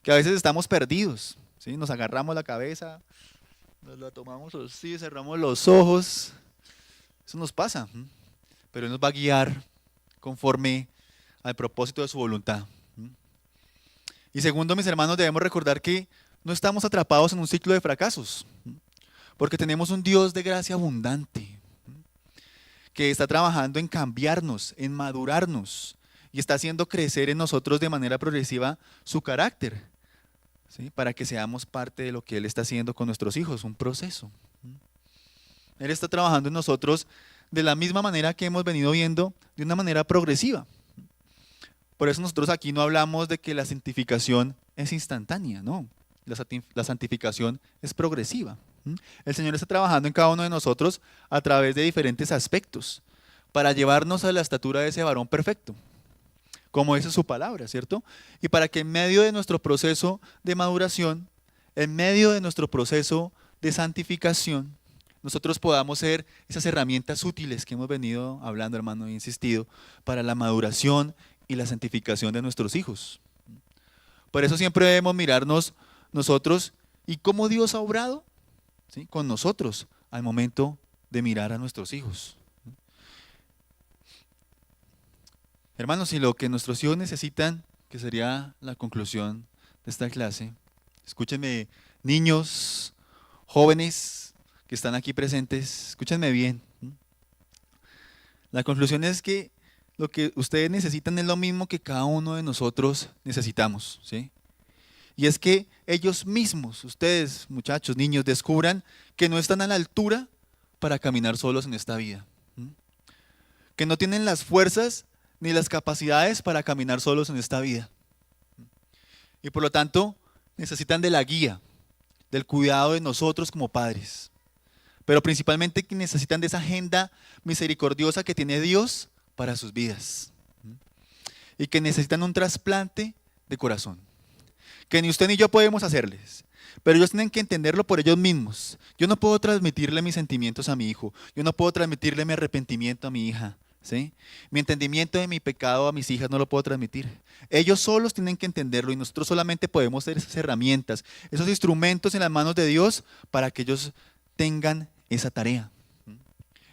S1: que a veces estamos perdidos, ¿sí? Nos agarramos la cabeza, nos la tomamos así, cerramos los ojos. Eso nos pasa, pero Él nos va a guiar conforme al propósito de su voluntad. Y segundo, mis hermanos, debemos recordar que no estamos atrapados en un ciclo de fracasos, porque tenemos un Dios de gracia abundante, que está trabajando en cambiarnos, en madurarnos, y está haciendo crecer en nosotros de manera progresiva su carácter, ¿sí? Para que seamos parte de lo que Él está haciendo con nuestros hijos, un proceso. Él está trabajando en nosotros de la misma manera que hemos venido viendo, de una manera progresiva. Por eso nosotros aquí no hablamos de que la santificación es instantánea, no. La santificación es progresiva. El Señor está trabajando en cada uno de nosotros a través de diferentes aspectos para llevarnos a la estatura de ese varón perfecto, como dice su palabra, ¿cierto? Y para que en medio de nuestro proceso de maduración, en medio de nuestro proceso de santificación, nosotros podamos ser esas herramientas útiles que hemos venido hablando, hermano, e insistido, para la maduración y la santificación de nuestros hijos. Por eso siempre debemos mirarnos nosotros y cómo Dios ha obrado, ¿sí? Con nosotros al momento de mirar a nuestros hijos. Hermanos, y lo que nuestros hijos necesitan, que sería la conclusión de esta clase, escúchenme, niños, jóvenes que están aquí presentes, escúchenme bien. La conclusión es que lo que ustedes necesitan es lo mismo que cada uno de nosotros necesitamos, ¿sí? Y es que ellos mismos, ustedes, muchachos, niños, descubran que no están a la altura para caminar solos en esta vida. ¿Mm? Que no tienen las fuerzas ni las capacidades para caminar solos en esta vida. Y por lo tanto, necesitan de la guía, del cuidado de nosotros como padres. Pero principalmente que necesitan de esa agenda misericordiosa que tiene Dios para sus vidas. Y que necesitan un trasplante de corazón. Que ni usted ni yo podemos hacerles. Pero ellos tienen que entenderlo por ellos mismos. Yo no puedo transmitirle mis sentimientos a mi hijo. Yo no puedo transmitirle mi arrepentimiento a mi hija. ¿Sí? Mi entendimiento de mi pecado a mis hijas no lo puedo transmitir. Ellos solos tienen que entenderlo y nosotros solamente podemos ser esas herramientas, esos instrumentos en las manos de Dios para que ellos tengan esa tarea.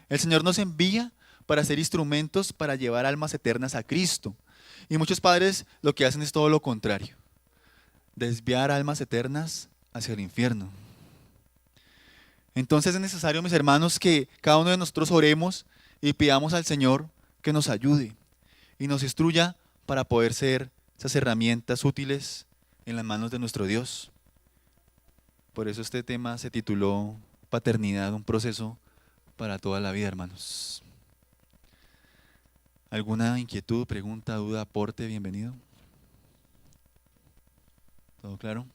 S1: El Señor nos envía para ser instrumentos para llevar almas eternas a Cristo. Y muchos padres lo que hacen es todo lo contrario. Desviar almas eternas hacia el infierno. Entonces es necesario, mis hermanos, que cada uno de nosotros oremos y pidamos al Señor que nos ayude y nos instruya para poder ser esas herramientas útiles en las manos de nuestro Dios. Por eso este tema se tituló Paternidad, un proceso para toda la vida, hermanos. ¿Alguna inquietud, pregunta, duda, aporte? Bienvenido. ¿Todo claro?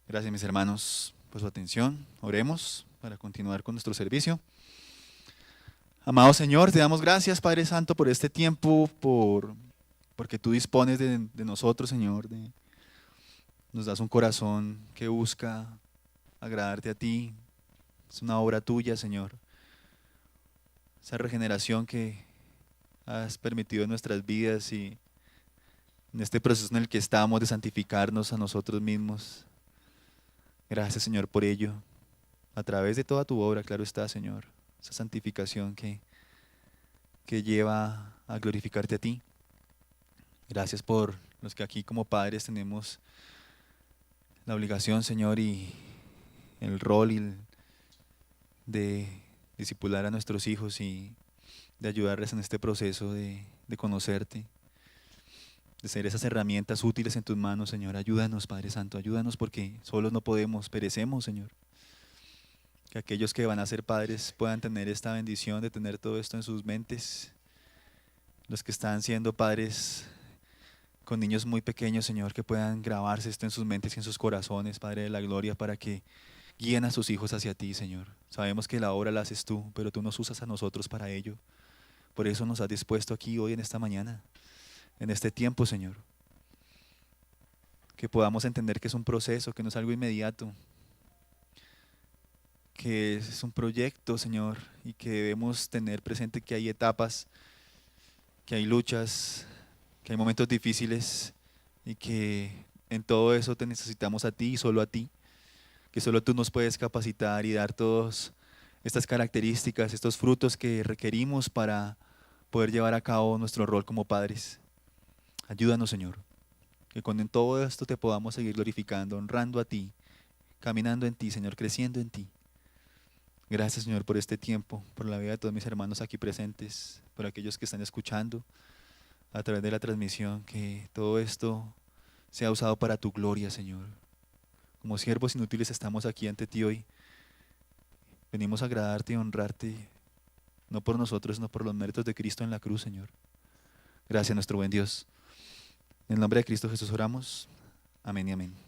S1: Gracias, mis hermanos, por su atención. Oremos para continuar con nuestro servicio. Amado Señor, te damos gracias, Padre Santo, por este tiempo, porque tú dispones de nosotros, Señor. Nos das un corazón que busca agradarte a ti. Es una obra tuya, Señor. Esa regeneración que has permitido en nuestras vidas y en este proceso en el que estamos de santificarnos a nosotros mismos. Gracias, Señor, por ello. A través de toda tu obra, claro está, Señor. Esa santificación que lleva a glorificarte a ti. Gracias por los que aquí como padres tenemos la obligación, Señor, y el rol de discipular a nuestros hijos y de ayudarles en este proceso de conocerte, de ser esas herramientas útiles en tus manos, Señor. Ayúdanos, Padre Santo, ayúdanos porque solos no podemos, perecemos, Señor. Que aquellos que van a ser padres puedan tener esta bendición de tener todo esto en sus mentes. Los que están siendo padres con niños muy pequeños, Señor, que puedan grabarse esto en sus mentes y en sus corazones, Padre de la gloria, para que guíen a sus hijos hacia ti, Señor. Sabemos que la obra la haces tú, pero tú nos usas a nosotros para ello. Por eso nos has dispuesto aquí hoy en esta mañana, en este tiempo, Señor. Que podamos entender que es un proceso, que no es algo inmediato, que es un proyecto, Señor, y que debemos tener presente que hay etapas, que hay luchas, que hay momentos difíciles y que en todo eso te necesitamos a ti y solo a ti, que solo tú nos puedes capacitar y dar todas estas características, estos frutos que requerimos para poder llevar a cabo nuestro rol como padres. Ayúdanos, Señor, que con en todo esto te podamos seguir glorificando, honrando a ti, caminando en ti, Señor, creciendo en ti. Gracias, Señor, por este tiempo, por la vida de todos mis hermanos aquí presentes, por aquellos que están escuchando a través de la transmisión, que todo esto sea usado para tu gloria, Señor. Como siervos inútiles estamos aquí ante ti hoy. Venimos a agradarte y honrarte, no por nosotros, sino por los méritos de Cristo en la cruz, Señor. Gracias, nuestro buen Dios. En el nombre de Cristo Jesús oramos. Amén y amén.